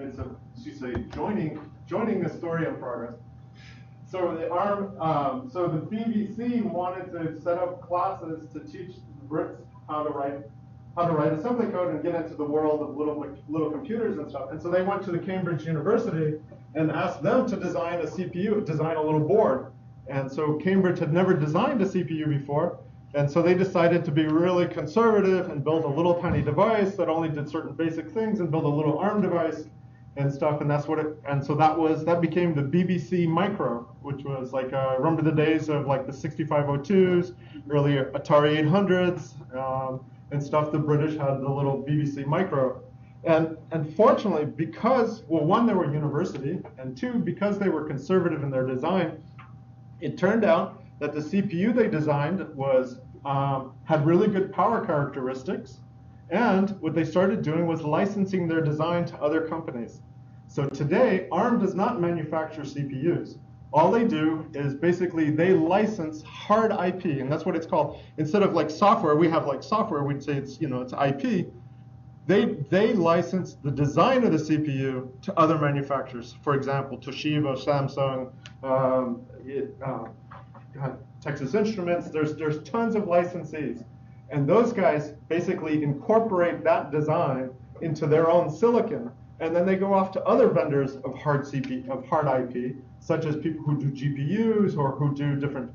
it's a, you say, joining the story in progress. So the ARM, so the BBC wanted to set up classes to teach Brits how to write assembly code and get into the world of little computers and stuff. And so they went to the Cambridge University and asked them to design a CPU, design a little board. And so Cambridge had never designed a CPU before, and so they decided to be really conservative and build a little tiny device that only did certain basic things and build a little ARM device and stuff. And that's what it, and so that became the BBC Micro, which was like, remember the days of like the 6502s, early Atari 800s, and stuff. The British had the little BBC Micro. And fortunately, because, well, one, they were university, and two, because they were conservative in their design, it turned out that the CPU they designed was had really good power characteristics, and what they started doing was licensing their design to other companies. So today, ARM does not manufacture CPUs. All they do is basically they license hard IP, and that's what it's called. Instead of like software, we have like software, we'd say it's, it's IP. They license the design of the CPU to other manufacturers. For example, Toshiba, Samsung, Texas Instruments. There's tons of licensees, and those guys basically incorporate that design into their own silicon, and then they go off to other vendors of hard IP, such as people who do GPUs or who do different,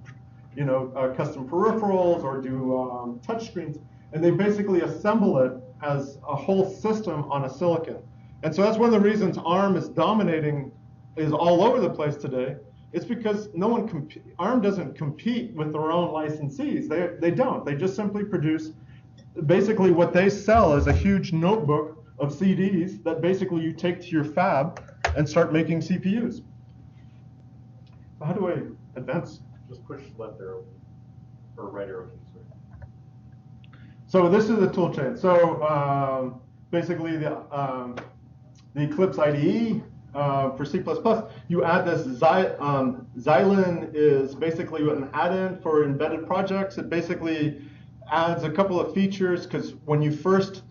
custom peripherals or do touchscreens, and they basically assemble it as a whole system on a silicon. And so that's one of the reasons ARM is dominating, is all over the place today. It's because ARM doesn't compete with their own licensees. They don't. They just simply produce, basically what they sell is a huge notebook of CDs that basically you take to your fab and start making CPUs. How do I advance? Just push left arrow, or right arrow key, sorry. So this is the tool chain. So basically the Eclipse IDE for C++, you add this Xylem is basically an add-in for embedded projects. It basically adds a couple of features, because when you first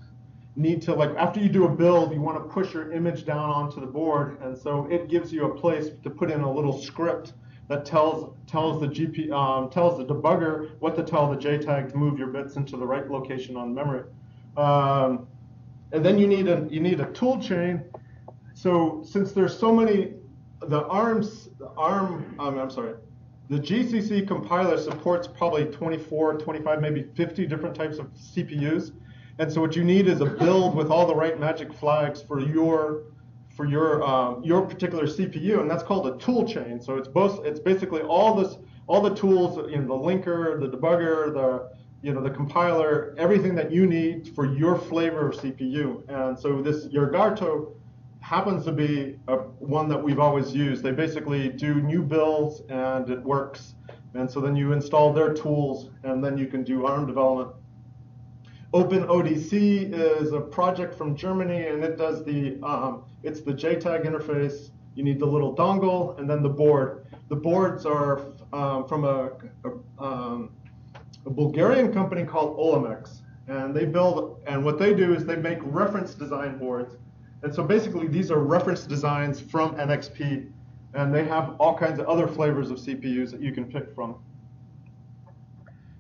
need to, like, after you do a build, you want to push your image down onto the board, and so it gives you a place to put in a little script that tells the debugger what to tell the JTAG to move your bits into the right location on memory. And then you need a tool chain. So since there's so many, the GCC compiler supports probably 24, 25, maybe 50 different types of CPUs. And so what you need is a build with all the right magic flags for your particular CPU, and that's called a tool chain. So it's basically all the tools, the linker, the debugger, the compiler, everything that you need for your flavor of CPU. And so this Yergato happens to be one that we've always used. They basically do new builds and it works. And so then you install their tools and then you can do ARM development. OpenODC is a project from Germany, and it does it's the JTAG interface. You need the little dongle and then the board. The boards are from a Bulgarian company called Olamex, and what they do is they make reference design boards. And so basically these are reference designs from NXP, and they have all kinds of other flavors of CPUs that you can pick from.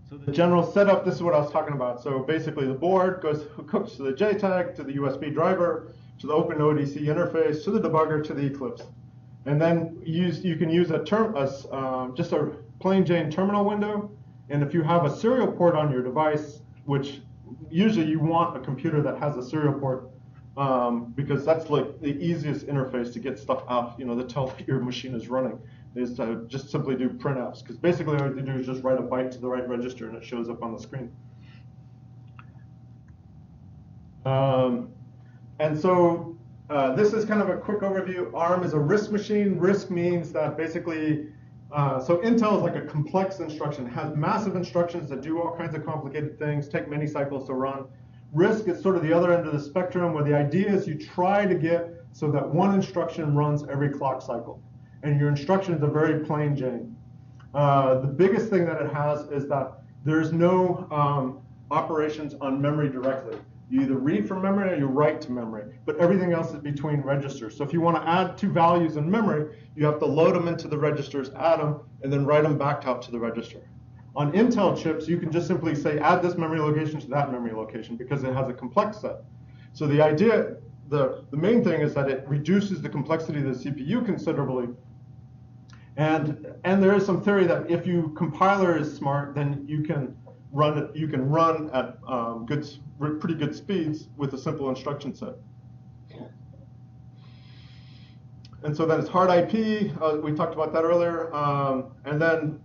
So the general setup, this is what I was talking about. So basically the board hooks to the JTAG, to the USB driver, to the OpenODC interface, to the debugger, to the Eclipse. And then you can use just a plain Jane terminal window. And if you have a serial port on your device, which usually you want a computer that has a serial port, because that's like the easiest interface to get stuff out, to tell that your machine is running, is to just simply do printfs, because basically all you do is just write a byte to the right register and it shows up on the screen. And so this is kind of a quick overview. ARM is a RISC machine. RISC means that basically, so Intel is like a complex instruction. It has massive instructions that do all kinds of complicated things, take many cycles to run. RISC is sort of the other end of the spectrum, where the idea is you try to get so that one instruction runs every clock cycle. And your instructions are very plain Jane. The biggest thing that it has is that there's no operations on memory directly. You either read from memory or you write to memory, but everything else is between registers. So if you want to add two values in memory, you have to load them into the registers, add them, and then write them back out to the register. On Intel chips, you can just simply say add this memory location to that memory location because it has a complex set. So the idea, the main thing is that it reduces the complexity of the CPU considerably. And there is some theory that if your compiler is smart, then you can run at pretty good speeds with a simple instruction set. And so then it's hard IP. We talked about that earlier. And then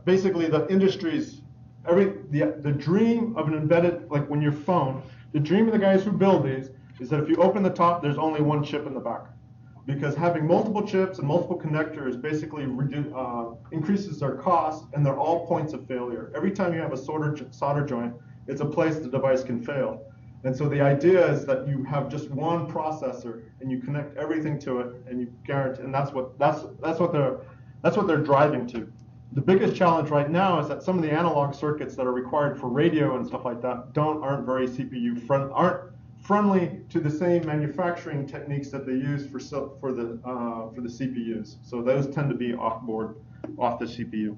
basically the industries, the dream of an embedded, like when your phone, the dream of the guys who build these is that if you open the top, there's only one chip in the back. Because having multiple chips and multiple connectors basically increases their cost, and they're all points of failure. Every time you have a solder joint, it's a place the device can fail. And so the idea is that you have just one processor, and you connect everything to it, and you guarantee. And that's what they're driving to. The biggest challenge right now is that some of the analog circuits that are required for radio and stuff like that aren't very CPU friendly, aren't friendly to the same manufacturing techniques that they use for the CPUs. So those tend to be off the CPU.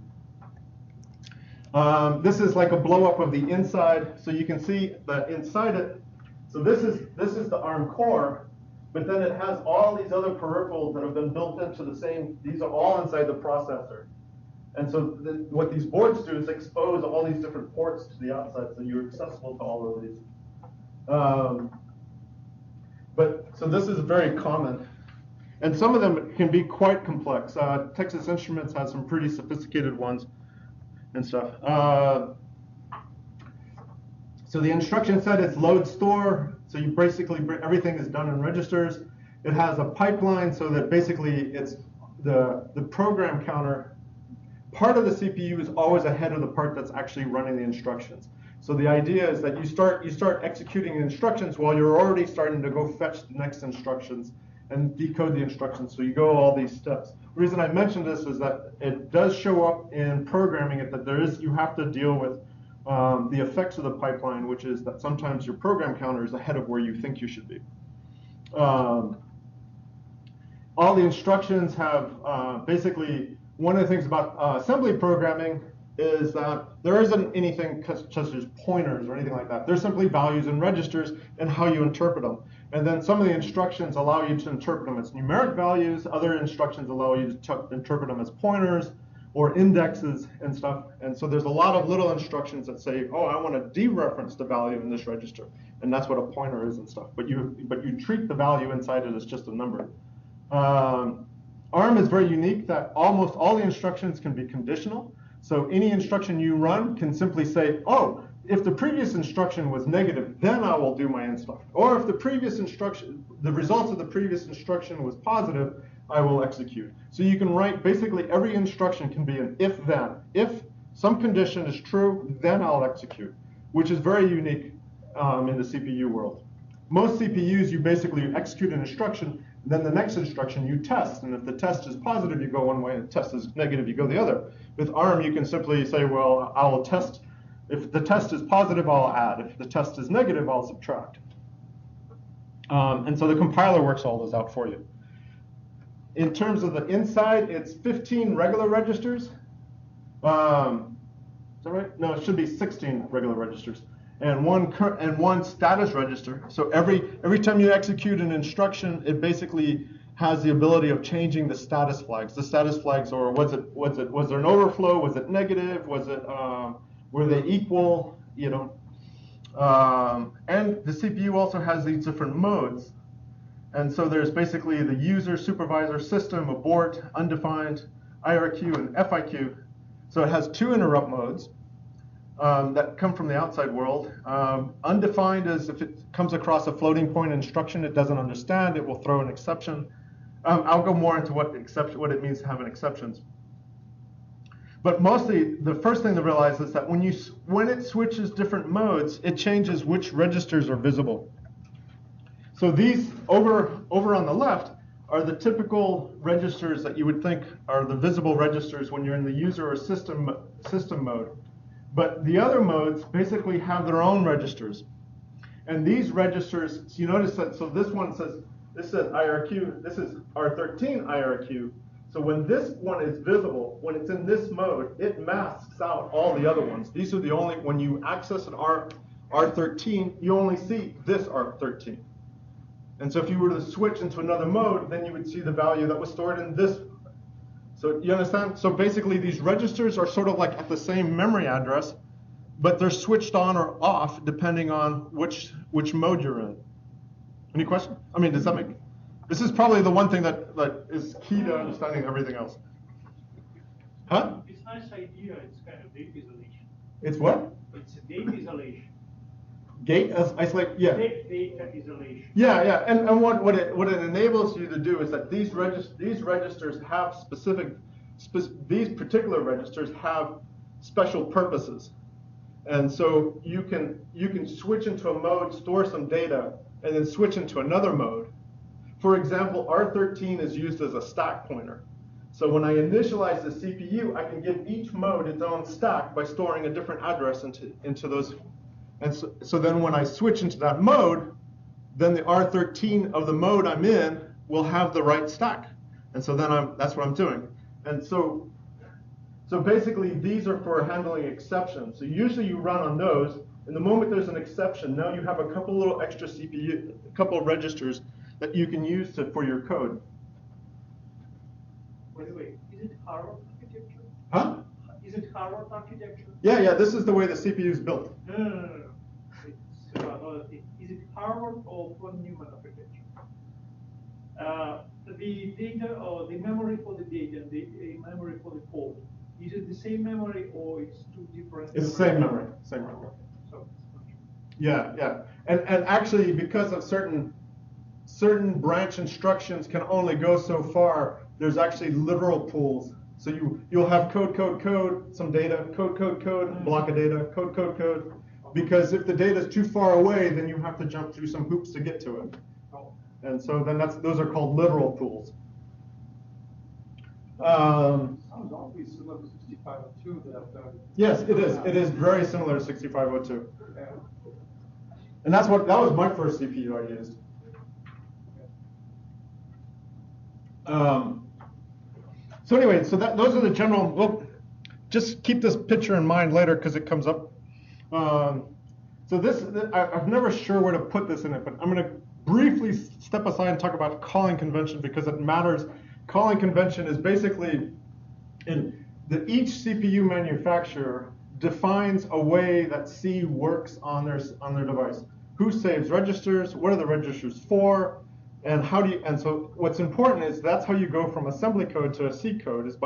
This is like a blow up of the inside. So you can see that inside it. So this is the ARM core, but then it has all these other peripherals that have been built into the same. These are all inside the processor. And so what these boards do is expose all these different ports to the outside, so you're accessible to all of these. So this is very common, and some of them can be quite complex. Texas Instruments has some pretty sophisticated ones and stuff. So the instruction set is load store. So you basically everything is done in registers. It has a pipeline so that basically it's the program counter. Part of the CPU is always ahead of the part that's actually running the instructions. So the idea is that you start executing instructions while you're already starting to go fetch the next instructions and decode the instructions. So you go all these steps. The reason I mention this is that it does show up in programming it that you have to deal with the effects of the pipeline, which is that sometimes your program counter is ahead of where you think you should be. All the instructions have basically, one of the things about assembly programming is that there isn't anything such as pointers or anything like that. There's simply values and registers and how you interpret them. And then some of the instructions allow you to interpret them as numeric values. Other instructions allow you to interpret them as pointers or indexes and stuff. And so there's a lot of little instructions that say, oh, I want to dereference the value in this register. And that's what a pointer is and stuff. But you treat the value inside it as just a number. ARM is very unique that almost all the instructions can be conditional. So any instruction you run can simply say, oh, if the previous instruction was negative, then I will do my instruction. Or if the previous instruction, the results of the previous instruction was positive, I will execute. So you can write, basically every instruction can be an if-then. If some condition is true, then I'll execute, which is very unique in the CPU world. Most CPUs, you basically execute an instruction, then the next instruction you test. And if the test is positive, you go one way, and if the test is negative, you go the other. With ARM, you can simply say, well, I will test. If the test is positive, I'll add. If the test is negative, I'll subtract. And so the compiler works all those out for you. In terms of the inside, it's 15 regular registers. Is that right? No, it should be 16 regular registers. And one status register. So every time you execute an instruction, it basically has the ability of changing the status flags. The status flags are was there an overflow? Was it negative? Was it were they equal? You know. And the CPU also has these different modes. And so there's basically the user, supervisor, system, abort, undefined, IRQ, and FIQ. So it has two interrupt modes. That come from the outside world. Undefined is if it comes across a floating point instruction it doesn't understand, it will throw an exception. I'll go more into what it means to have an exceptions. But mostly, the first thing to realize is that when it switches different modes, it changes which registers are visible. So these over on the left are the typical registers that you would think are the visible registers when you're in the user or system mode. But the other modes basically have their own registers. And these registers, so you notice that, so this one says, this says IRQ, this is R13 IRQ. So when this one is visible, when it's in this mode, it masks out all the other ones. These are the only, when you access an R13, you only see this R13. And so if you were to switch into another mode, then you would see the value that was stored in this. So you understand? So basically these registers are sort of like at the same memory address, but they're switched on or off depending on which mode you're in. Any question? I mean, does that make? This is probably the one thing that is key to understanding everything else. Huh? It's a nice idea. It's kind of data isolation. It's what? It's a data isolation. Gate isolate, yeah. Data isolation. Yeah, yeah. And what it enables you to do is that these registers have these particular registers have special purposes. And so you can switch into a mode, store some data, and then switch into another mode. For example, R13 is used as a stack pointer. So when I initialize the CPU, I can give each mode its own stack by storing a different address into those. And so then when I switch into that mode, then the R13 of the mode I'm in will have the right stack. And so then that's what I'm doing. And so basically these are for handling exceptions. So usually you run on those, and the moment there's an exception, now you have a couple little extra CPU, a couple of registers that you can use for your code. By the way, is it Harvard architecture? Huh? Is it Harvard architecture? Yeah, yeah, this is the way the CPU is built. No. It's another thing. Is it Harvard or von Neumann architecture? The data or the memory for the data and the memory for the code, is it the same memory or it's two different? It's the same memory, same memory. So, yeah, yeah. And actually, because of certain branch instructions can only go so far, there's actually literal pools. So you'll have code, some data, code, block of data, code. Because if the data is too far away, then you have to jump through some hoops to get to it. And so then those are called literal pools. Sounds awfully similar to 6502 that. Yes, it is. It is very similar to 6502. And that was my first CPU I used. So anyway, those are the general. Well, just keep this picture in mind later because it comes up. So I'm never sure where to put this in it, but I'm going to briefly step aside and talk about calling convention because it matters. Calling convention is basically each CPU manufacturer defines a way that C works on their device. Who saves registers? What are the registers for? And so what's important is that's how you go from assembly code to a C code is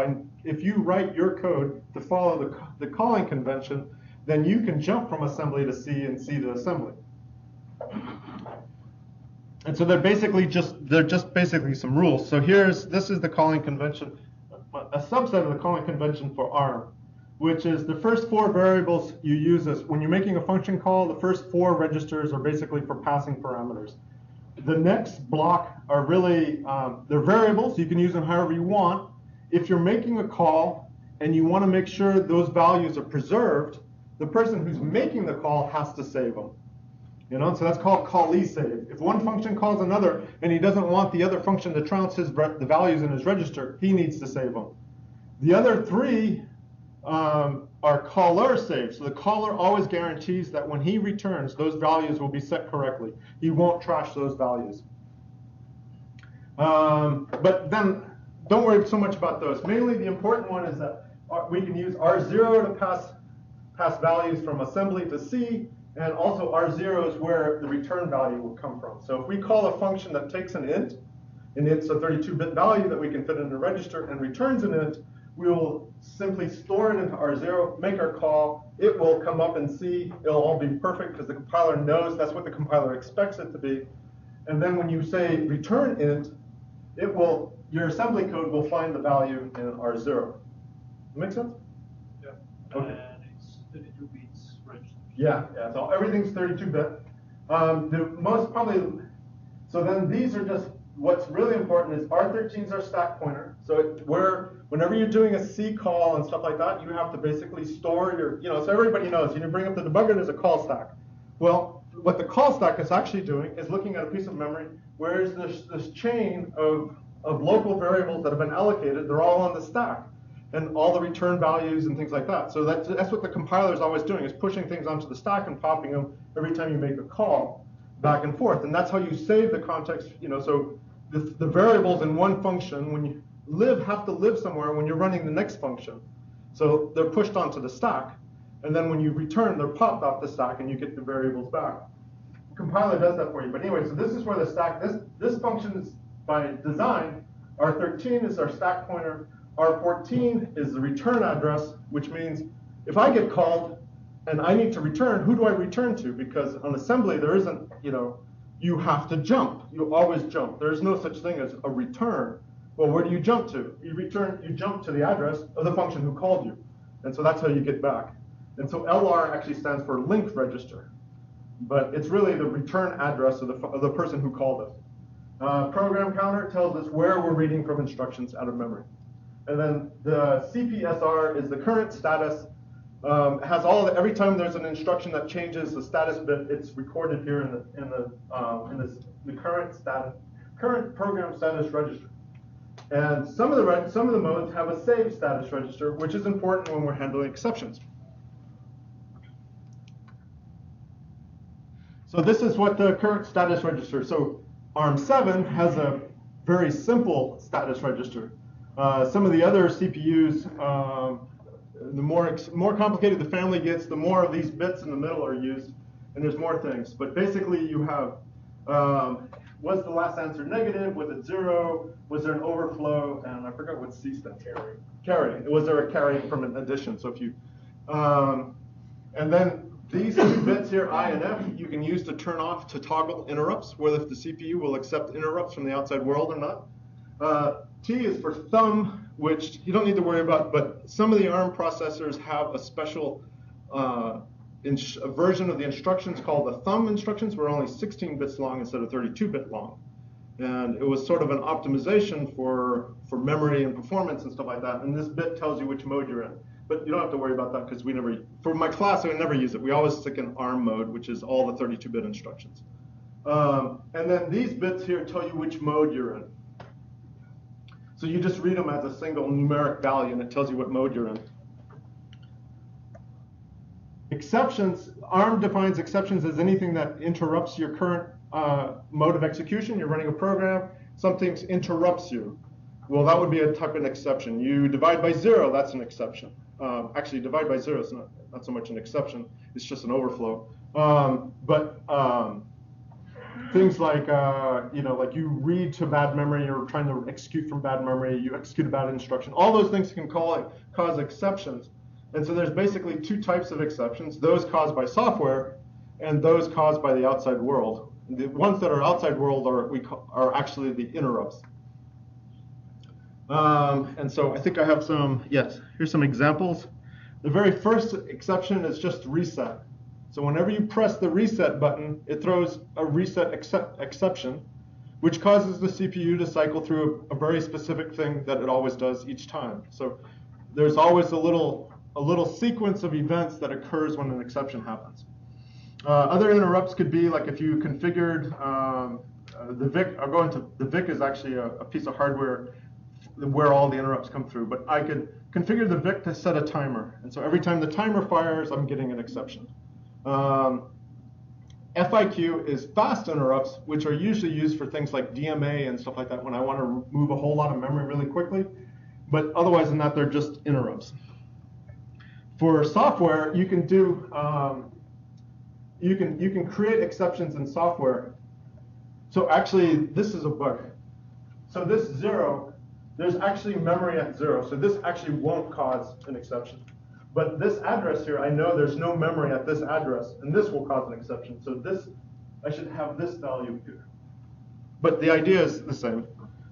if you write your code to follow the calling convention, then you can jump from assembly to C and C to assembly. And so they're just basically some rules. So this is the calling convention, a subset of the calling convention for ARM, which is the first 4 variables you use when you're making a function call, the first 4 registers are basically for passing parameters. The next block are really, they're variables, you can use them however you want. If you're making a call and you want to make sure those values are preserved, the person who's making the call has to save them. So that's called callee save. If one function calls another and he doesn't want the other function to trounce the values in his register, he needs to save them. The other 3 are caller saves. So the caller always guarantees that when he returns, those values will be set correctly. He won't trash those values. But then don't worry so much about those. Mainly the important one is that we can use R0 to pass values from assembly to C, and also R0 is where the return value will come from. So if we call a function that takes an int, and it's a 32-bit value that we can fit in a register and returns an int, we will simply store it into R0, make our call, it will come up in C, it'll all be perfect because the compiler knows that's what the compiler expects it to be. And then when you say return int, your assembly code will find the value in R0. Make sense? Yeah. Okay. And it's 32 bits registered. Yeah, so everything's 32-bit. So then these are just, what's really important is R13 is our stack pointer. So whenever you're doing a C call and stuff like that, you have to basically store so everybody knows, you bring up the debugger, there's a call stack. Well, what the call stack is actually doing is looking at a piece of memory where is this chain of local variables that have been allocated. They're all on the stack, and all the return values and things like that. So that's what the compiler is always doing, is pushing things onto the stack and popping them every time you make a call back and forth. And that's how you save the context. So the variables in one function, when you have to live somewhere when you're running the next function. So they're pushed onto the stack. And then when you return, they're popped off the stack, and you get the variables back. The compiler does that for you. But anyway, so this is where the stack, this function is by design. R13 is our stack pointer. R14 is the return address, which means if I get called and I need to return, who do I return to? Because on assembly, there isn't, you have to jump. You always jump. There's no such thing as a return. Well, where do you jump to? You jump to the address of the function who called you. And so that's how you get back. And so LR actually stands for link register. But it's really the return address of the person who called us. Program counter tells us where we're reading from instructions out of memory. And then the CPSR is the current status. Has every time there's an instruction that changes the status bit, it's recorded here in the current program status register. And some of the modes have a save status register, which is important when we're handling exceptions. So this is what the current status register. So ARM7 has a very simple status register. Some of the other CPUs, the more complicated the family gets, the more of these bits in the middle are used, and there's more things. But basically, you have was the last answer negative? Was it 0? Was there an overflow? And I forgot what C stands for. Carry. Was there a carry from an addition? So if you, and then these two bits here, I and F, you can use to turn off, to toggle interrupts, whether the CPU will accept interrupts from the outside world or not. T is for thumb, which you don't need to worry about, but some of the ARM processors have a special a version of the instructions called the thumb instructions, were only 16 bits long instead of 32-bit long. And it was sort of an optimization for memory and performance and stuff like that. And this bit tells you which mode you're in. But you don't have to worry about that because we never, for my class, I would never use it. We always stick in ARM mode, which is all the 32-bit instructions. And then these bits here tell you which mode you're in. So you just read them as a single numeric value, and it tells you what mode you're in. Exceptions, ARM defines exceptions as anything that interrupts your current mode of execution. You're running a program, something interrupts you. Well, that would be a type of an exception. You divide by 0, that's an exception. Actually, divide by 0 is not so much an exception, it's just an overflow. Things like, like you read to bad memory, you're trying to execute from bad memory, you execute a bad instruction. All those things can cause exceptions. And so there's basically two types of exceptions, those caused by software and those caused by the outside world. The ones that are outside world are actually the interrupts. And so I think I have some, yes, here's some examples. The very first exception is just reset. So whenever you press the reset button, it throws a reset exception, which causes the CPU to cycle through a very specific thing that it always does each time. So there's always a little sequence of events that occurs when an exception happens. Other interrupts could be like if you configured the VIC. I'll go into the VIC is actually a piece of hardware where all the interrupts come through. But I could configure the VIC to set a timer, and so every time the timer fires, I'm getting an exception. FIQ is fast interrupts, which are usually used for things like DMA and stuff like that when I want to move a whole lot of memory really quickly. But otherwise than that, they're just interrupts. For software, you can do you can create exceptions in software. So actually, this is a bug. So this 0, there's actually memory at 0. So this actually won't cause an exception. But this address here, I know there's no memory at this address, and this will cause an exception. So this, I should have this value here. But the idea is the same,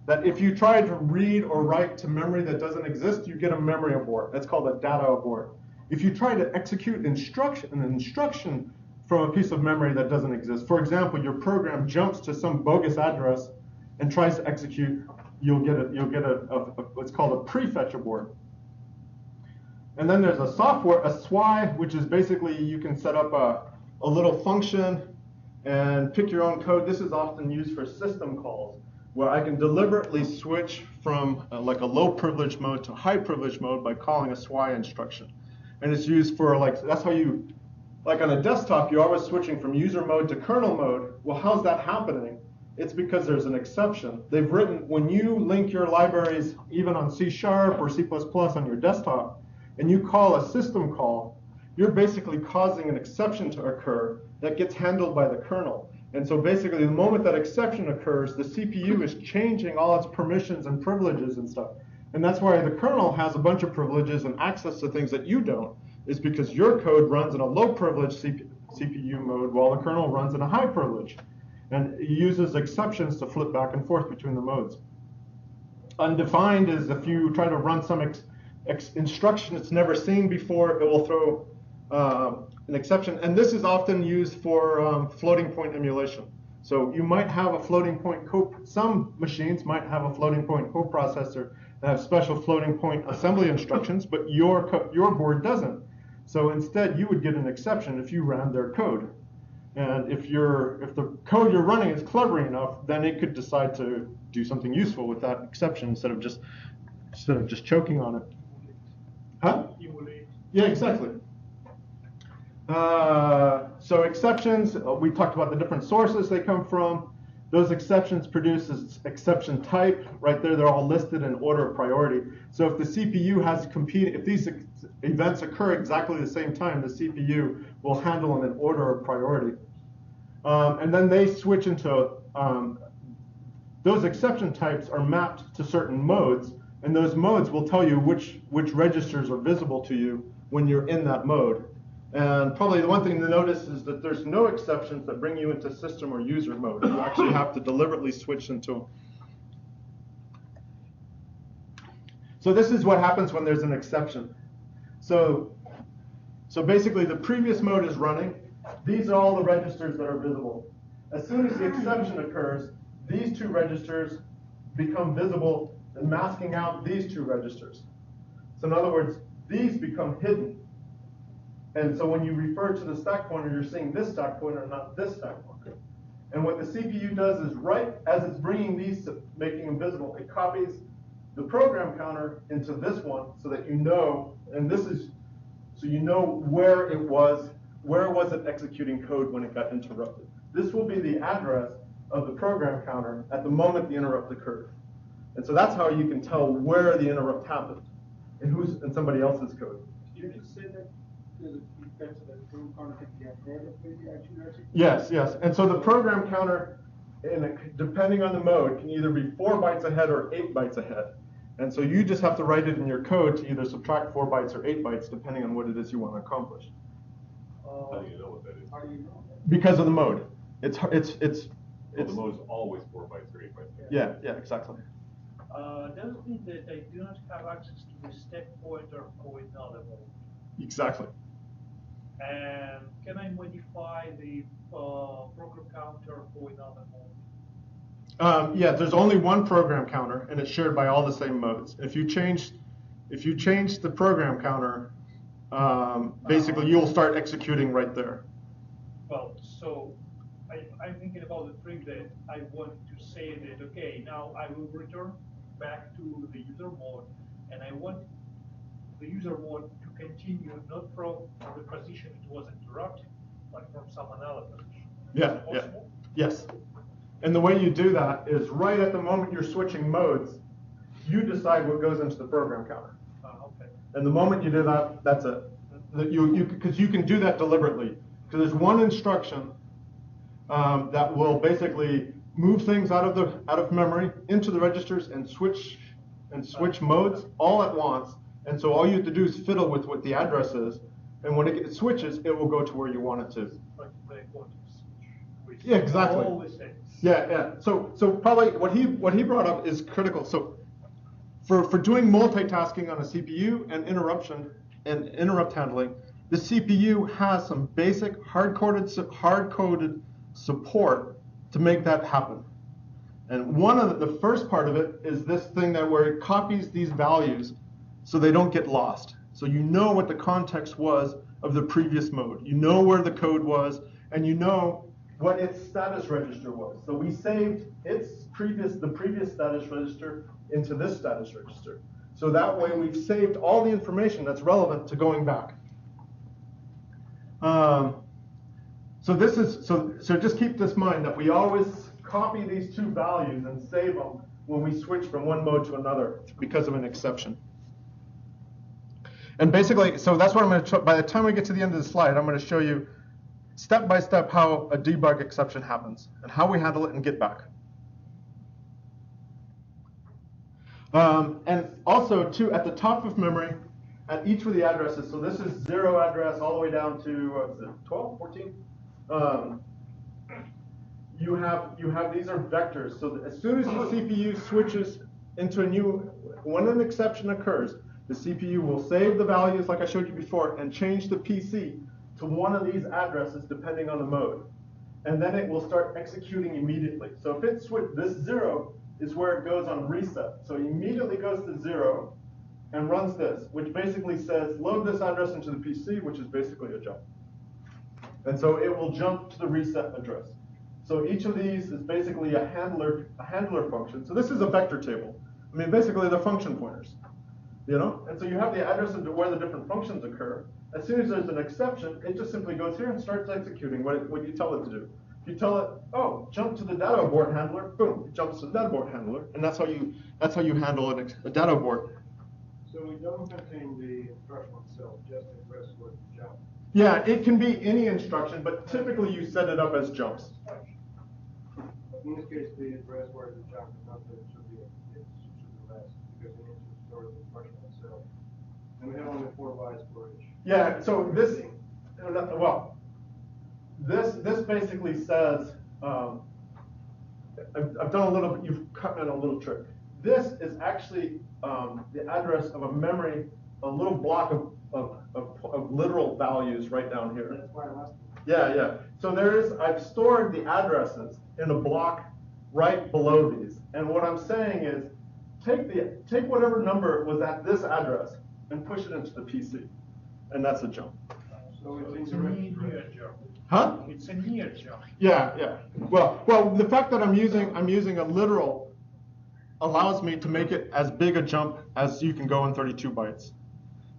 that if you try to read or write to memory that doesn't exist, you get a memory abort. That's called a data abort. If you try to execute an instruction from a piece of memory that doesn't exist, for example, your program jumps to some bogus address and tries to execute, you'll get what's called a prefetch abort. And then there's a SWI, which is basically you can set up a little function and pick your own code. This is often used for system calls, where I can deliberately switch from like a low privilege mode to high privilege mode by calling a SWI instruction. And it's used for like, that's how you, like on a desktop, you're always switching from user mode to kernel mode. Well, how's that happening? It's because there's an exception. They've written, when you link your libraries, even on C# or C++ on your desktop, and you call a system call, you're basically causing an exception to occur that gets handled by the kernel. And so basically, the moment that exception occurs, the CPU is changing all its permissions and privileges and stuff. And that's why the kernel has a bunch of privileges and access to things that you don't, is because your code runs in a low privilege CPU mode while the kernel runs in a high privilege. And it uses exceptions to flip back and forth between the modes. Undefined is if you try to run some instruction it's never seen before, it will throw an exception. And this is often used for floating point emulation. So you might have a floating point some machines might have a floating point coprocessor that have special floating point assembly instructions, but your board doesn't. So instead, you would get an exception if you ran their code. And if the code you're running is clever enough, then it could decide to do something useful with that exception instead of just choking on it. Huh? Yeah, exactly. So exceptions, we talked about the different sources they come from. Those exceptions produce exception type. Right there, they're all listed in order of priority. So if the CPU has if these events occur exactly the same time, the CPU will handle them in order of priority. And then they switch into, those exception types are mapped to certain modes, and those modes will tell you which registers are visible to you when you're in that mode. And probably the one thing to notice is that there's no exceptions that bring you into system or user mode. You actually have to deliberately switch into them. So this is what happens when there's an exception. So basically the previous mode is running. These are all the registers that are visible. As soon as the exception occurs, these two registers become visible and masking out these two registers. So in other words, these become hidden. And so when you refer to the stack pointer, you're seeing this stack pointer, not this stack pointer. And what the CPU does is right as it's bringing these, making them visible, it copies the program counter into this one so that you know, and this is, so you know where it was it executing code when it got interrupted. This will be the address of the program counter at the moment the interrupt occurred. And so that's how you can tell where the interrupt happened and who's in somebody else's code. You just say that there's a defense that the program counter can be ahead of the actual execution? Yes. And so the program counter, depending on the mode, can either be 4 bytes ahead or 8 bytes ahead. And so you just have to write it in your code to either subtract 4 bytes or 8 bytes, depending on what it is you want to accomplish. How do you know what that is? How do you know that? Because of the mode. The mode is always 4 bytes or 8 bytes. Yeah, exactly. Does it mean that I do not have access to the stack pointer for another mode? Exactly. And can I modify the program counter for another mode? Yeah, there's only one program counter, and it's shared by all the same modes. If you change the program counter, basically you'll start executing right there. Well, so I'm thinking about the trick that I want to say that, okay, now I will return back to the user mode, and I want the user mode to continue not from the position it was interrupted, but from some other position. Yeah. Yes. And the way you do that is right at the moment you're switching modes, you decide what goes into the program counter. Okay. And the moment you do that, that's it. Because you can do that deliberately. Because there's one instruction that will basically move things out of memory into the registers and switch modes all at once. And so all you have to do is fiddle with what the address is, and when it switches, it will go to where you want it to. Like the quantum switch. Yeah, exactly. All the things. Yeah. So probably what he brought up is critical. So for doing multitasking on a CPU and interrupt handling, the CPU has some basic hard-coded support to make that happen. And one of the first part of it is this thing where it copies these values so they don't get lost. So you know what the context was of the previous mode. You know where the code was, and you know what its status register was. So we saved the previous status register into this status register. So that way we've saved all the information that's relevant to going back. So just keep this in mind that we always copy these two values and save them when we switch from one mode to another because of an exception. And basically, so that's what I'm going to, by the time we get to the end of the slide, I'm going to show you step by step how a debug exception happens and how we handle it and get back. And also, too, at the top of memory, at each of the addresses, so this is 0 address all the way down to, what is it, 12, 14? You have these are vectors. So as soon as the CPU switches into a new, when an exception occurs, the CPU will save the values like I showed you before and change the PC to one of these addresses depending on the mode. And then it will start executing immediately. So if it switches, this 0 is where it goes on reset. So it immediately goes to 0 and runs this, which basically says load this address into the PC, which is basically a jump. And so it will jump to the reset address. So each of these is basically a handler function. So this is a vector table. I mean, basically they're function pointers, you know? And so you have the address of where the different functions occur. As soon as there's an exception, it just simply goes here and starts executing what you tell it to do. If you tell it, oh, jump to the data abort handler, boom, it jumps to the data abort handler, and that's how you handle a data abort. So we don't contain the instruction itself, just the address where the jump. Yeah, it can be any instruction, but typically you set it up as jumps. In this case, the address where the jump is not that it should be less, because it needs to store the instruction itself. And we have only 4 bytes for each. Yeah, so this, well, this basically says, I've done a little, you've cut in a little trick. This is actually the address of a memory, a little block of literal values right down here. That's why I asked. Yeah. So I've stored the addresses in a block right below these. And what I'm saying is, take whatever number was at this address and push it into the PC. And that's a jump. So it's a near jump. Huh? It's a near jump. Yeah. Well, the fact that I'm using a literal allows me to make it as big a jump as you can go in 32 bytes.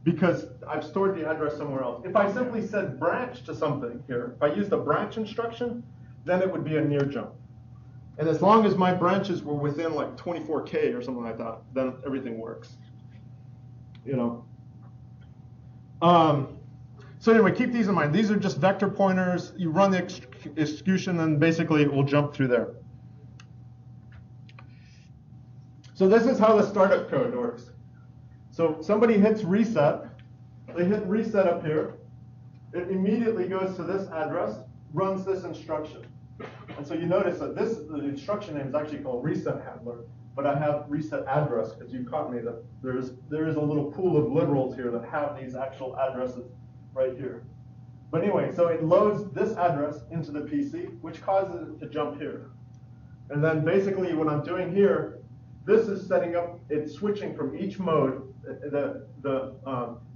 Because I've stored the address somewhere else. If I simply said branch to something here, if I used a branch instruction, then it would be a near jump. And as long as my branches were within like 24K or something like that, then everything works. You know. So anyway, keep these in mind. These are just vector pointers. You run the execution, and basically it will jump through there. So this is how the startup code works. So somebody hits reset. They hit reset up here. It immediately goes to this address, runs this instruction. And so you notice that the instruction name is actually called reset handler, but I have reset address because you caught me that there is a little pool of literals here that have these actual addresses right here. But anyway, so it loads this address into the PC, which causes it to jump here. And then basically what I'm doing here, this is setting up, it's switching from each mode. The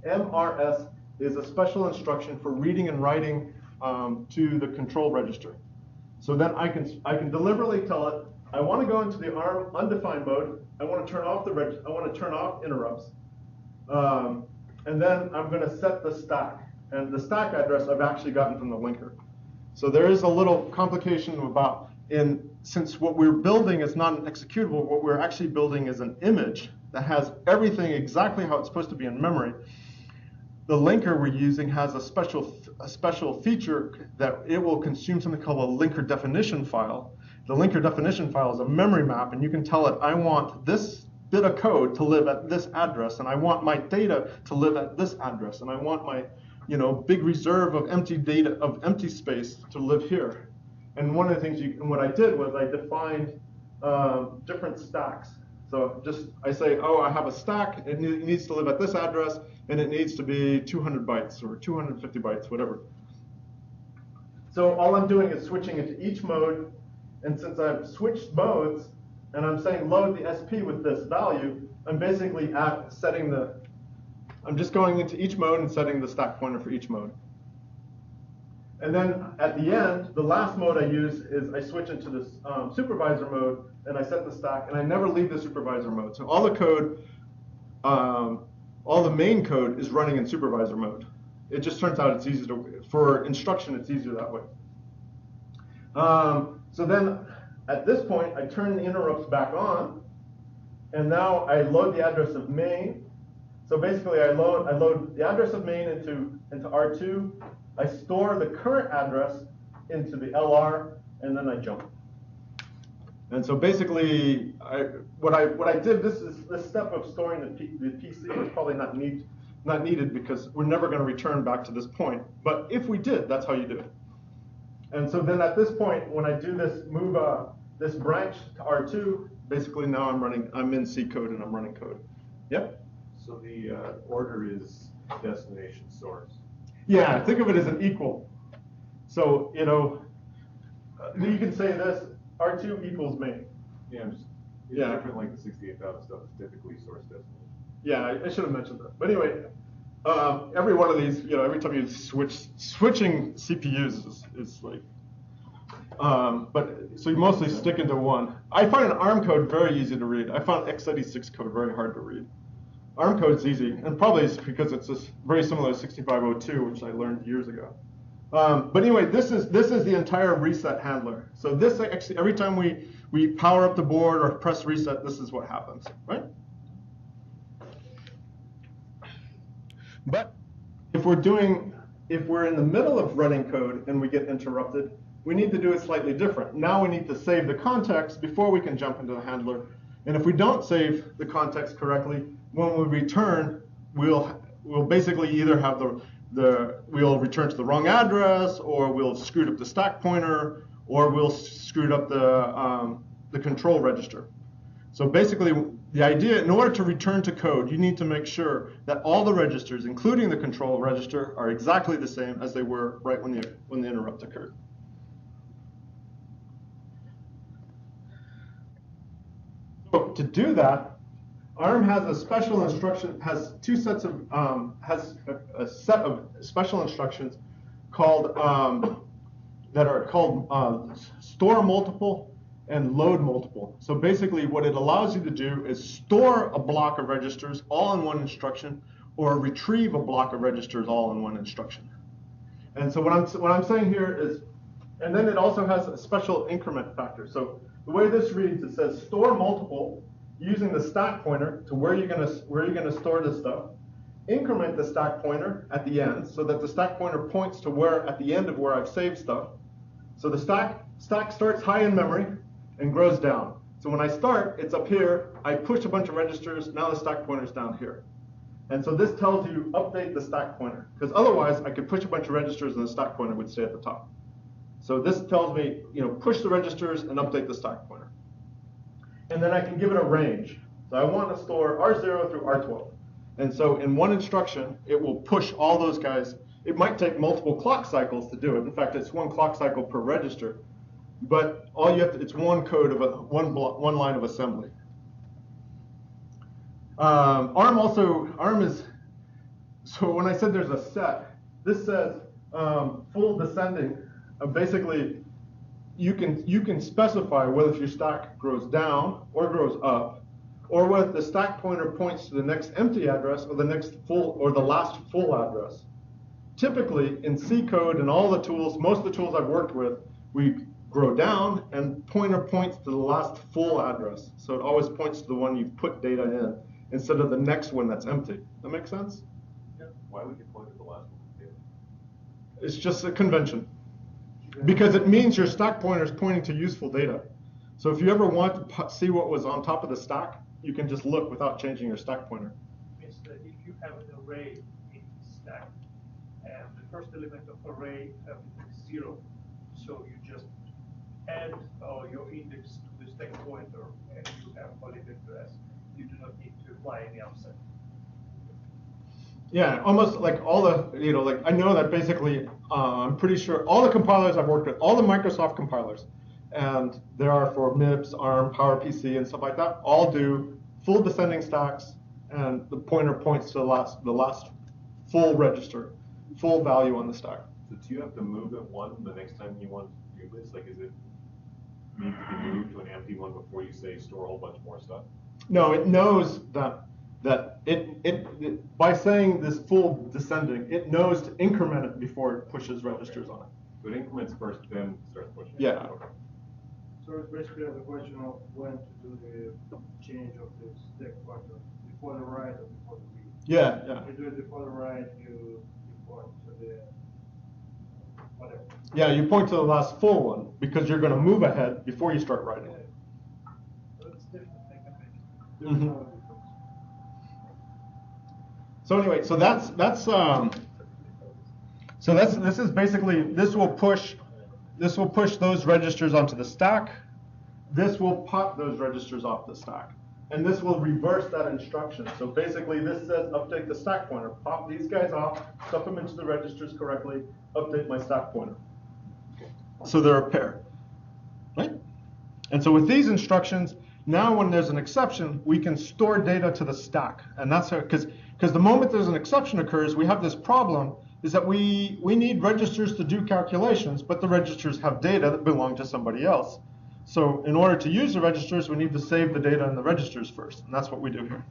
MRS is a special instruction for reading and writing to the control register. So then I can deliberately tell it, I want to go into the ARM undefined mode. I want to turn off I want to turn off interrupts. And then I'm going to set the stack. And the stack address I've actually gotten from the linker. So there is a little complication about, since what we're building is not an executable, what we're actually building is an image that has everything exactly how it's supposed to be in memory. The linker we're using has a special feature that it will consume something called a linker definition file. The linker definition file is a memory map, and you can tell it, I want this bit of code to live at this address, and I want my data to live at this address, and I want my big reserve of empty space to live here. And one of the things what I did was I defined different stacks. So I say, oh, I have a stack, it needs to live at this address, and it needs to be 200 bytes or 250 bytes, whatever. So all I'm doing is switching into each mode, and since I've switched modes, and I'm saying load the SP with this value, I'm basically I'm just going into each mode and setting the stack pointer for each mode. And then at the end, the last mode I use is I switch into this supervisor mode, and I set the stack, and I never leave the supervisor mode. So all the code, all the main code is running in supervisor mode. It just turns out it's easy to, for instruction, it's easier that way. So then at this point, I turn the interrupts back on, and now I load the address of main. So basically, I load the address of main into R2. I store the current address into the LR, and then I jump. And so basically, what I did, this step of storing the PC is probably not needed because we're never going to return back to this point. But if we did, that's how you do it. And so then at this point, when I do this move this branch to R2, basically now I'm in C code and I'm running code. Yep. So the order is destination source. Yeah, think of it as an equal. So, you know, you can say this, R2 equals main. Yeah, it's Yeah. different like the 68,000 stuff is typically source destination. Yeah, I should have mentioned that. But anyway, every one of these, you know, every time you switching CPUs is like, but so you mostly stick into one. I find ARM code very easy to read. I found x86 code very hard to read. ARM code's easy, and probably it's because it's just very similar to 6502, which I learned years ago. But anyway, this is the entire reset handler. So this actually, every time we power up the board or press reset, this is what happens, right? But if we're in the middle of running code and we get interrupted, we need to do it slightly different. Now we need to save the context before we can jump into the handler. And if we don't save the context correctly, when we return, we'll basically either have we'll return to the wrong address, or we'll screwed up the stack pointer, or we'll screwed up the control register. So basically, the idea, in order to return to code, you need to make sure that all the registers, including the control register, are exactly the same as they were right when the interrupt occurred. So to do that, ARM has a special instruction, has two sets of, has a set of special instructions called, that are called store multiple and load multiple. So basically what it allows you to do is store a block of registers all in one instruction, or retrieve a block of registers all in one instruction. And so what I'm saying here is, and then it also has a special increment factor. So the way this reads, it says store multiple using the stack pointer to where you're gonna store this stuff. Increment the stack pointer at the end so that the stack pointer points to where at the end of where I've saved stuff. So the stack starts high in memory and grows down. So when I start, it's up here. I push a bunch of registers. Now the stack pointer's down here. And so this tells you update the stack pointer, because otherwise I could push a bunch of registers and the stack pointer would stay at the top. So this tells me, you know, push the registers and update the stack pointer. And then I can give it a range. So I want to store R0 through R12. And so in one instruction, it will push all those guys. It might take multiple clock cycles to do it. In fact, it's one clock cycle per register. But all you have to, it's one code of one line of assembly. ARM is, so when I said there's a set, this says full descending. Basically, you can specify whether your stack grows down or grows up, or whether the stack pointer points to the next empty address or the next full or the last full address. Typically, in C code and all the tools, most of the tools I've worked with, we grow down and pointer points to the last full address. So it always points to the one you've put data in instead of the next one that's empty. That make sense? Yeah. Why would you point to the last one? It's just a convention. Because it means your stack pointer is pointing to useful data. So if you ever want to see what was on top of the stack, you can just look without changing your stack pointer. Means that if you have an array in the stack, and the first element of array is 0, so you just add your index to the stack pointer, and you have valid address. You do not need to apply any offset. Yeah, almost like all the, you know, like I know that basically, I'm pretty sure all the compilers I've worked with, all the Microsoft compilers, and there are for MIPS, ARM, PowerPC, and stuff like that, all do full descending stacks, and the pointer points to the last full register, full value on the stack. So do you have to move it one the next time you want to do this? Like, is it need to be moved to an empty one before you say store a whole bunch more stuff? No, it knows that it by saying this full descending, it knows to increment it before it pushes registers on it. So it increments first, then starts pushing. Yeah. Okay. So it's basically a question of when to do the change of the stack pointer, before the write or before the read. Yeah, yeah. If you do it before the write, you point to the whatever. Yeah, you point to the last full one because you're going to move ahead before you start writing. That's different. I can make. There's Mhm. no difference. So anyway, so this is basically, this will push those registers onto the stack. This will pop those registers off the stack. And this will reverse that instruction. So basically this says update the stack pointer, pop these guys off, stuff them into the registers correctly, update my stack pointer. So they're a pair, right? And so with these instructions, now when there's an exception, we can store data to the stack. And that's because the moment there's an exception occurs, we have this problem is that we need registers to do calculations, but the registers have data that belong to somebody else. So in order to use the registers, we need to save the data in the registers first, and that's what we do here.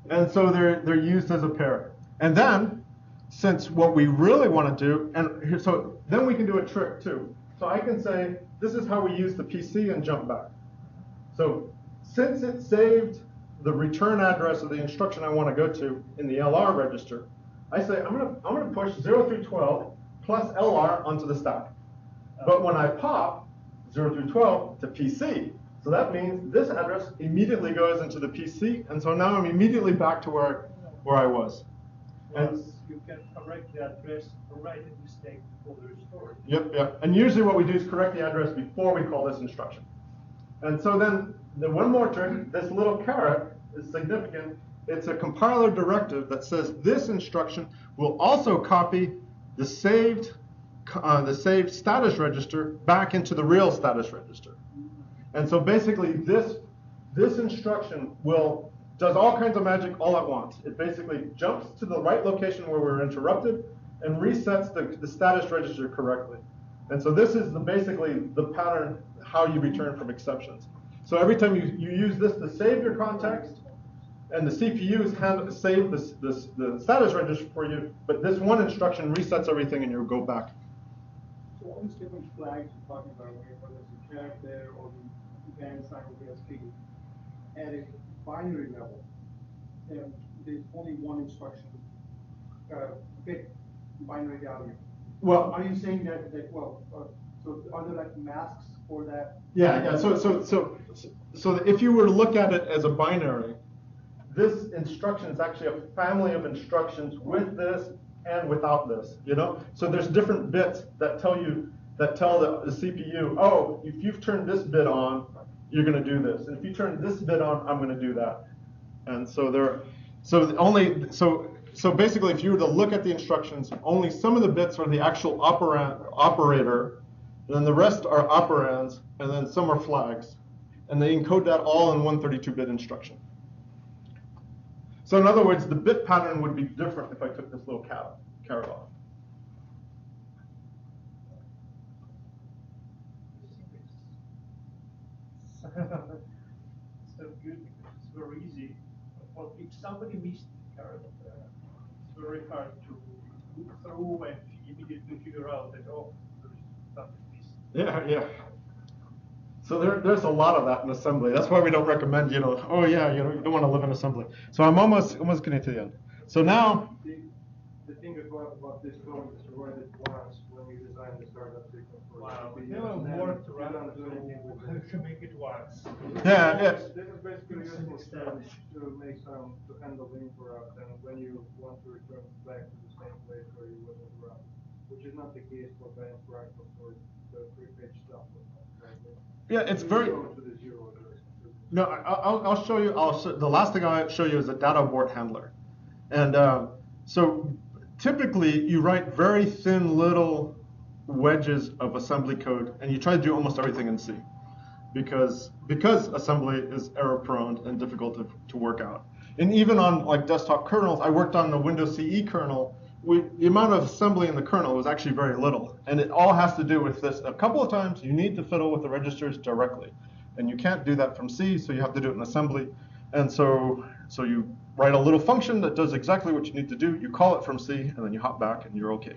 And so they're used as a pair. And then, since what we really want to do, and here, so then we can do a trick too. So I can say, this is how we use the PC and jump back. So since it saved the return address of the instruction I want to go to in the LR register, I say I'm gonna push 0 through 12 plus LR onto the stack. But when I pop 0 through 12 to PC, so that means this address immediately goes into the PC, and so now I'm immediately back to where I was. Plus, you can correct the address, write a mistake before the restore. Yep. And usually what we do is correct the address before we call this instruction. And so then the one more trick, this little caret is significant. It's a compiler directive that says this instruction will also copy the saved status register back into the real status register. And so basically this instruction does all kinds of magic all at once. It basically jumps to the right location where we were interrupted and resets the status register correctly. And so this is basically the pattern, how you return from exceptions. So every time you use this to save your context, and the CPU is save the status register for you, but this one instruction resets everything and you go back. So all these different flags you're talking about, whether it's the character or the band sign or the ASCII, at a binary level, there's only one instruction, bit binary value. Well, Are you saying that so are there like masks for that? yeah. So if you were to look at it as a binary, this instruction is actually a family of instructions with this and without this, you know? So there's different bits that tell the CPU, oh, if you've turned this bit on, you're going to do this. And if you turn this bit on, I'm going to do that. And so so basically if you were to look at the instructions, only some of the bits are the actual operator, and then the rest are operands, and then some are flags. And they encode that all in one 32-bit instruction. So in other words, the bit pattern would be different if I took this little caret off. So good because it's very easy. But if somebody missed the caret, it's very hard to look through and immediately figure out that, oh, there's something missed. Yeah. So there's a lot of that in assembly. That's why we don't recommend, you don't want to live in assembly. So I'm almost getting to the end. So now, The thing about this code is to write it once when we design the startup sequence for Wow, we CPU, never and then worked you around don't do anything with it. to make it once. yeah. This is basically useful to handle the interrupt, and when you want to return back to the same place where you was interrupted, which is not the case for the interrupt for the pre-page stuff. Yeah, it's very. Go to the zero address. No, I'll show you. The last thing I'll show you is a data abort handler, and so typically you write very thin little wedges of assembly code, and you try to do almost everything in C, because assembly is error prone and difficult to work out. And even on like desktop kernels, I worked on the Windows CE kernel, the amount of assembly in the kernel was actually very little. And it all has to do with this. A couple of times you need to fiddle with the registers directly. And you can't do that from C, so you have to do it in assembly. And so you write a little function that does exactly what you need to do. You call it from C, and then you hop back, and you're OK.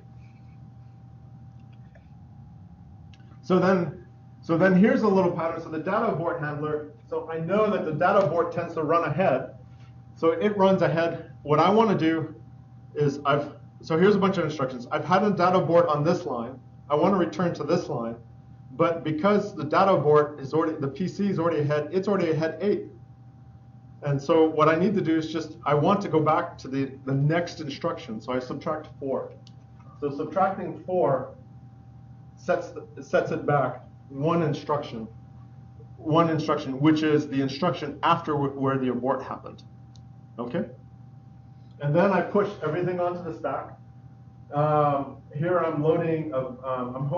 So then here's a little pattern. So the data abort handler, so I know that the data abort tends to run ahead. So it runs ahead. What I want to do is so here's a bunch of instructions. I've had a data abort on this line. I want to return to this line. But because the data abort is already, the PC is already ahead, it's already ahead 8. And so what I need to do is I want to go back to the next instruction. So I subtract 4. So subtracting 4 sets it back one instruction, which is the instruction after where the abort happened. Okay? And then I push everything onto the stack. Here I'm loading I'm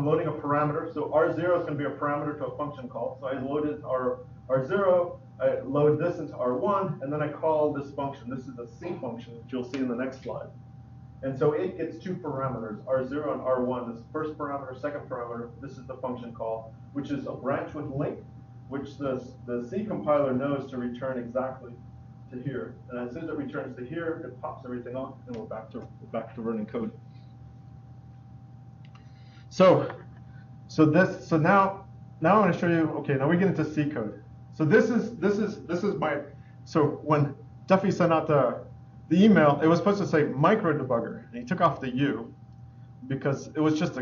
loading a parameter. So R0 is going to be a parameter to a function call. So I loaded R0, I load this into R1, and then I call this function. This is the C function, which you'll see in the next slide. And so it gets 2 parameters, R0 and R1. This first parameter, second parameter. This is the function call, which is a branch with link, which the C compiler knows to return exactly to here. And as soon as it returns to here, it pops everything off, and we're back to running code. So now I'm going to show you. Okay, now we get into C code. So this is my. So when Duffy sent out the email, it was supposed to say micro debugger, and he took off the U because it was just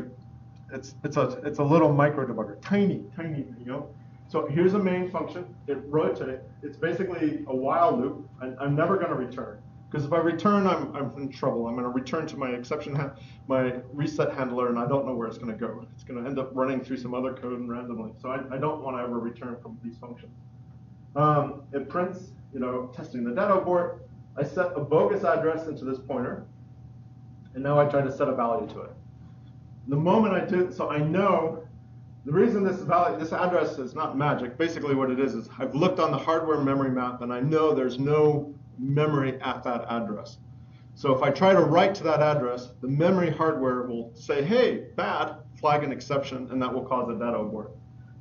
it's a little micro debugger, tiny, you know. So here's a main function. It rotates. It's basically a while loop, and I'm never going to return. Because if I return, I'm in trouble. I'm going to return to my my reset handler, and I don't know where it's going to go. It's going to end up running through some other code randomly. So I don't want to ever return from these functions. It prints, testing the data abort. I set a bogus address into this pointer, and now I try to set a value to it. The moment I do, so I know the reason this address is not magic. Basically, what it is I've looked on the hardware memory map, and I know there's no memory at that address. So if I try to write to that address, the memory hardware will say, hey, bad, flag an exception, and that will cause a data abort.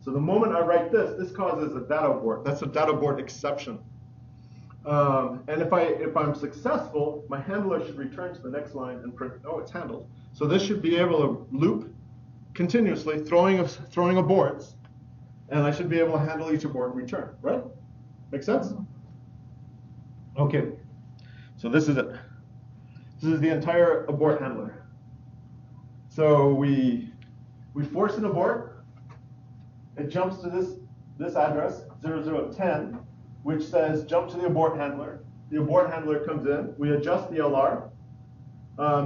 So the moment I write this causes a data abort. That's a data abort exception. And if I'm successful, my handler should return to the next line and print, oh, it's handled. So this should be able to loop continuously, throwing aborts, and I should be able to handle each abort and return, right? Make sense? Okay, so this is it. This is the entire abort handler. So we force an abort. It jumps to this address, 0010, which says jump to the abort handler. The abort handler comes in. We adjust the LR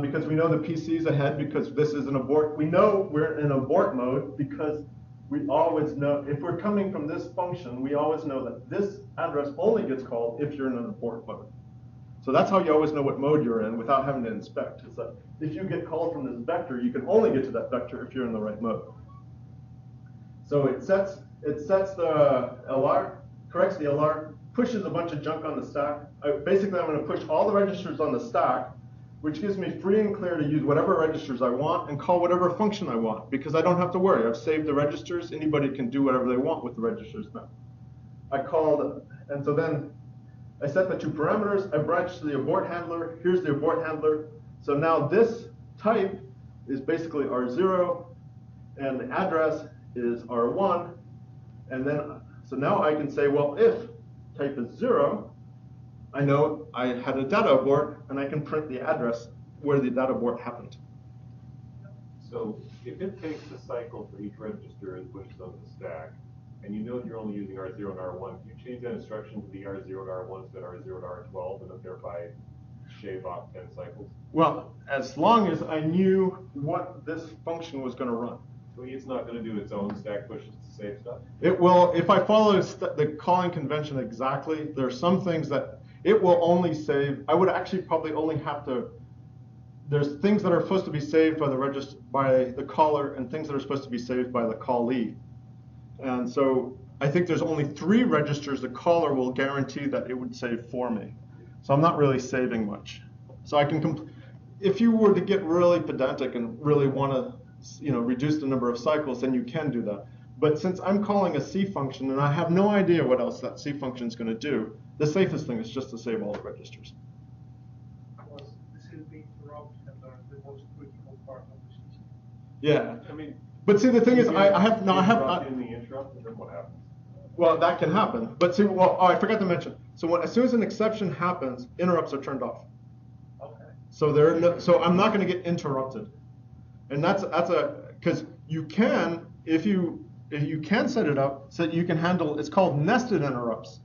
because we know the PC is ahead because this is an abort. We know we're in abort mode because we always know, if we're coming from this function, we always know that this address only gets called if you're in an abort mode. So that's how you always know what mode you're in without having to inspect. It's that if you get called from this vector, you can only get to that vector if you're in the right mode. So it sets the LR, corrects the LR, pushes a bunch of junk on the stack. Basically, I'm going to push all the registers on the stack, which gives me free and clear to use whatever registers I want and call whatever function I want, because I don't have to worry. I've saved the registers. Anybody can do whatever they want with the registers now. And so then I set the 2 parameters. I branch to the abort handler. Here's the abort handler. So now this type is basically R0, and the address is R1. And then, so now I can say, well, if type is 0, I know I had a data abort, and I can print the address where the data abort happened. So if it takes a cycle for each register and pushes on the stack, and you know you're only using R0 and R1, can you change that instruction to the R0 to R1 instead of R0 to R12, and then thereby shave off 10 cycles? Well, as long as I knew what this function was going to run. So it's not going to do its own stack pushes to save stuff? It will, if I follow the calling convention exactly, there are some things that it will only save. I would actually probably only have to, there's things that are supposed to be saved by the caller and things that are supposed to be saved by the callee. And so I think there's only 3 registers the caller will guarantee that it would save for me. So I'm not really saving much. So I can, if you were to get really pedantic and really want to, reduce the number of cycles, then you can do that. But since I'm calling a C function and I have no idea what else that C function is going to do, the safest thing is just to save all the registers. Because this is the interrupt and the most critical part of the system. Yeah. I mean, But see, the thing is, in the interrupt, and then what happens? Well, that can happen. But see, I forgot to mention. So as soon as an exception happens, interrupts are turned off. Okay. So I'm not going to get interrupted, and that's because you can if you can set it up so that you can handle. It's called nested interrupts,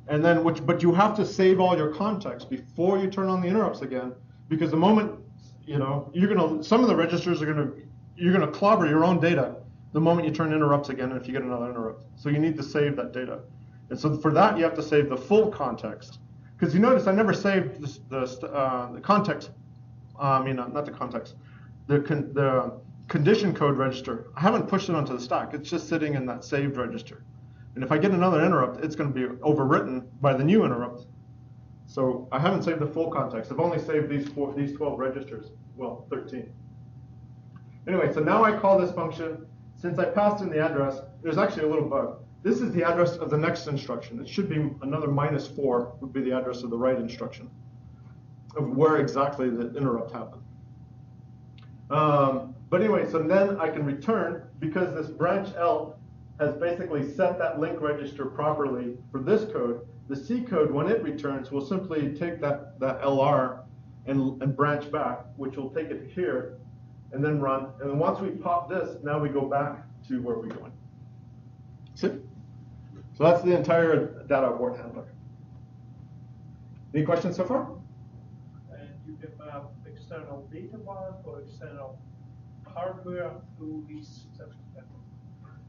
and then but you have to save all your context before you turn on the interrupts again, because the moment some of the registers you're gonna clobber your own data the moment you turn interrupts again, and if you get another interrupt. So you need to save that data, and so for that you have to save the full context. Because you notice I never saved the context. Not the context. The condition code register. I haven't pushed it onto the stack. It's just sitting in that saved register. And if I get another interrupt, it's going to be overwritten by the new interrupt. So I haven't saved the full context. I've only saved these 12 registers. Well, 13. Anyway, so now I call this function. Since I passed in the address, there's actually a little bug. This is the address of the next instruction. It should be another -4 would be the address of the right instruction of where exactly the interrupt happened. But anyway, so then I can return, because this branch L has basically set that link register properly for this code. The C code, when it returns, will simply take that LR and branch back, which will take it here and then run. And then once we pop this, now we go back to where we're going. See? So that's the entire data abort handler. Any questions so far? And you can map external data bus or external hardware through these exception handlers.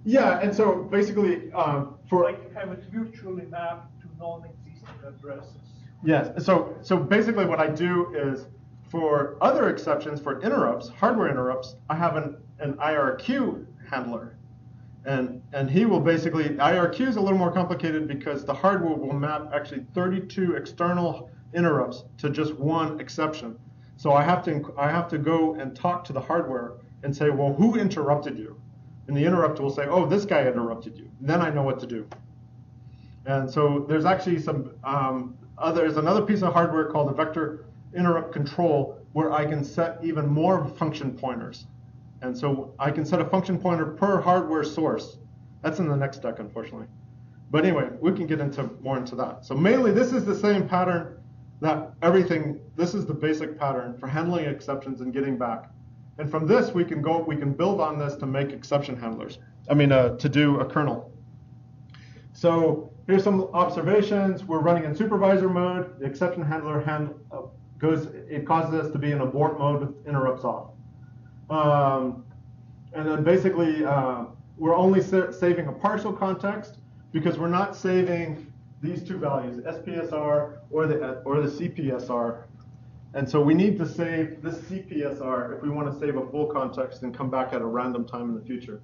Yeah, and so basically like have it virtually mapped to non-existing addresses. Yes, so basically what I do is for other exceptions, for interrupts, hardware interrupts, I have an IRQ handler. And he will basically, IRQ is a little more complicated because the hardware will map actually 32 external interrupts to just one exception. So I have to go and talk to the hardware and say, well, who interrupted you? And the interrupt will say, oh, this guy interrupted you. Then I know what to do. And so there's actually there's another piece of hardware called the vector interrupt control where I can set even more function pointers. And so I can set a function pointer per hardware source. That's in the next deck, unfortunately. But anyway, we can get more into that. So mainly, this is the same pattern this is the basic pattern for handling exceptions and getting back. And from this, we can build on this to make exception handlers. To do a kernel. So here's some observations. We're running in supervisor mode. The exception handler it causes us to be in abort mode with interrupts off. And then basically, we're only saving a partial context because we're not saving these two values, SPSR or the CPSR. And so we need to save this CPSR if we want to save a full context and come back at a random time in the future.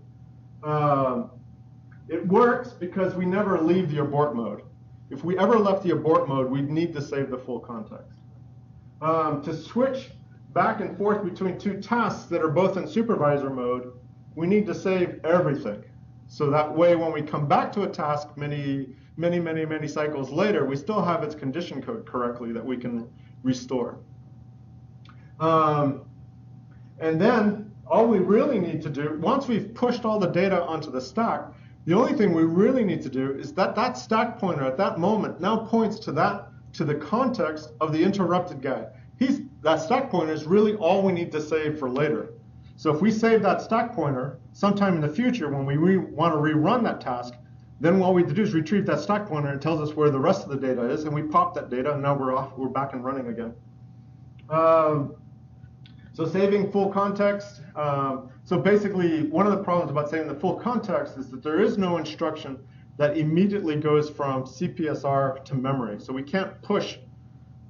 It works because we never leave the abort mode. If we ever left the abort mode, we'd need to save the full context. To switch back and forth between two tasks that are both in supervisor mode, we need to save everything. So that way, when we come back to a task many cycles later, we still have its condition code correctly that we can restore. And then all we really need to do, once we've pushed all the data onto the stack, the only thing we really need to do is that stack pointer at that moment now points to the context of the interrupted guy. That stack pointer is really all we need to save for later. So if we save that stack pointer sometime in the future when we want to rerun that task, then all we have to do is retrieve that stack pointer and it tells us where the rest of the data is, and we pop that data, and now we're back and running again. So saving full context. So basically, one of the problems about saving the full context is that there is no instruction that immediately goes from CPSR to memory. So we can't push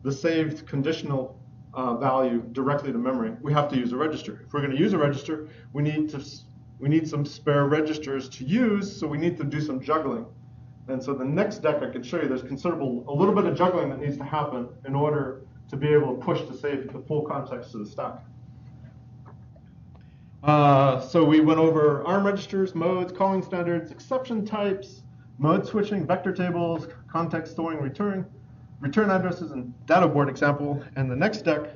the saved conditional value directly to memory. We have to use a register. If we're going to use a register, we need some spare registers to use, so we need to do some juggling. And so the next deck I can show you, there's a little bit of juggling that needs to happen in order to be able to push to save the full context to the stack. So we went over ARM registers, modes, calling standards, exception types, mode switching, vector tables, context storing, return addresses, and data abort example. And the next deck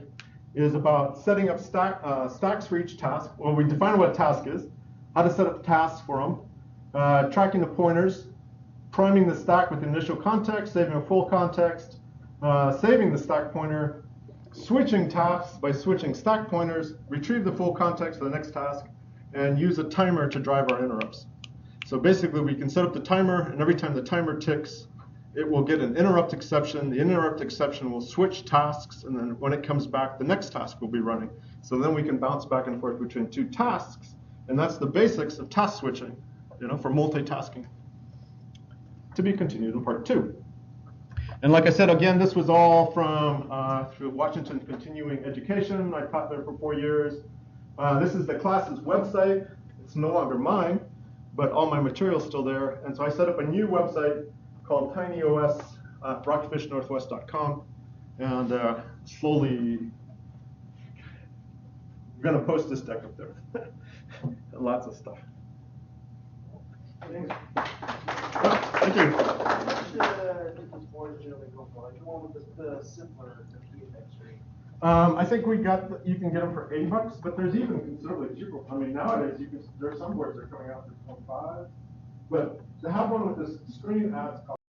is about setting up stacks for each task. Well, we define what a task is, how to set up tasks for them, tracking the pointers, priming the stack with initial context, saving a full context, saving the stack pointer, switching tasks by switching stack pointers, retrieve the full context for the next task, and use a timer to drive our interrupts. So basically, we can set up the timer, and every time the timer ticks, it will get an interrupt exception. The interrupt exception will switch tasks, and then when it comes back, the next task will be running. So then we can bounce back and forth between two tasks, and that's the basics of task switching, for multitasking. To be continued in part 2. And like I said, again, this was all from through Washington Continuing Education. I taught there for 4 years. This is the class's website. It's no longer mine, but all my material's still there. And so I set up a new website called TinyOS at rockfishnorthwest.com. And slowly, we're going to post this deck up there. Lots of stuff. Thanks. Thank you. Different boards generally go for, like the one with the simpler PFX screen. I think we got you can get them for $80, but there's even considerably cheaper. I mean, nowadays there's some boards that are coming out for $25, but to have one with this screen adds cost.